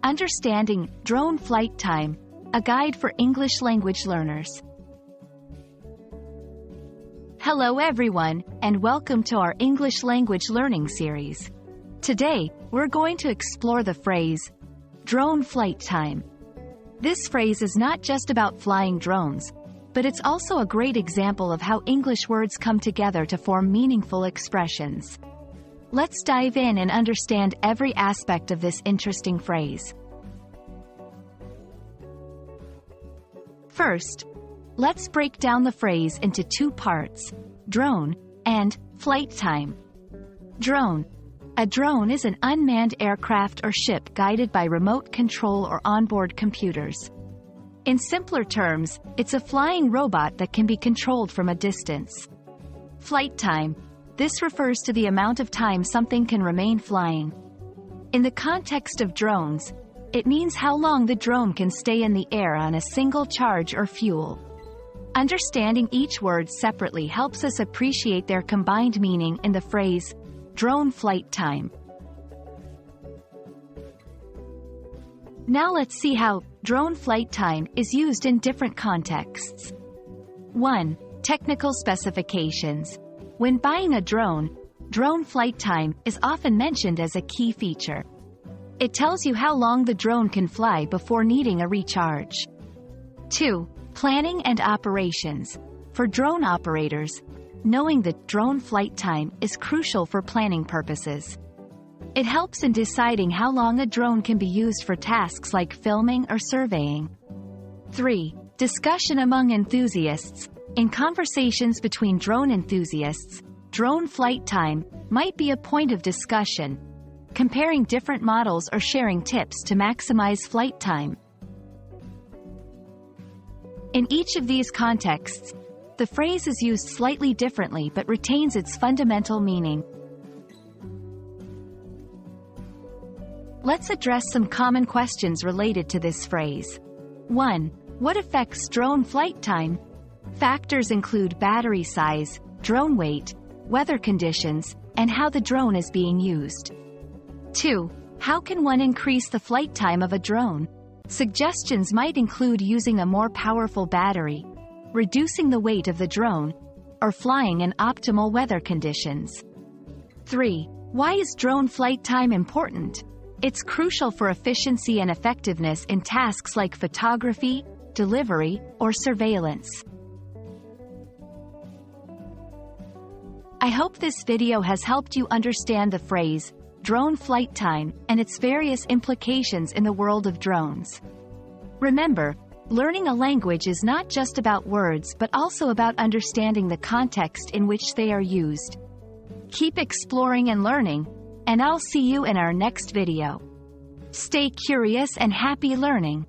Understanding Drone Flight Time, a guide for English language learners. Hello everyone, and welcome to our English language learning series. Today, we're going to explore the phrase, drone flight time. This phrase is not just about flying drones, but it's also a great example of how English words come together to form meaningful expressions. Let's dive in and understand every aspect of this interesting phrase. First, let's break down the phrase into two parts, drone and flight time. Drone. A drone is an unmanned aircraft or ship guided by remote control or onboard computers. In simpler terms, it's a flying robot that can be controlled from a distance. Flight time. This refers to the amount of time something can remain flying. In the context of drones, it means how long the drone can stay in the air on a single charge or fuel. Understanding each word separately helps us appreciate their combined meaning in the phrase, drone flight time. Now let's see how drone flight time is used in different contexts. 1. Technical specifications. When buying a drone, drone flight time is often mentioned as a key feature. It tells you how long the drone can fly before needing a recharge. 2. Planning and operations. For drone operators, knowing the drone flight time is crucial for planning purposes. It helps in deciding how long a drone can be used for tasks like filming or surveying. 3. Discussion among enthusiasts. In conversations between drone enthusiasts, drone flight time might be a point of discussion, comparing different models or sharing tips to maximize flight time. In each of these contexts, the phrase is used slightly differently but retains its fundamental meaning. Let's address some common questions related to this phrase. 1. What affects drone flight time? Factors include battery size, drone weight, weather conditions, and how the drone is being used. 2. How can one increase the flight time of a drone? Suggestions might include using a more powerful battery, reducing the weight of the drone, or flying in optimal weather conditions. 3. Why is drone flight time important? It's crucial for efficiency and effectiveness in tasks like photography, delivery, or surveillance. I hope this video has helped you understand the phrase, drone flight time, and its various implications in the world of drones. Remember, learning a language is not just about words but also about understanding the context in which they are used. Keep exploring and learning, and I'll see you in our next video. Stay curious and happy learning.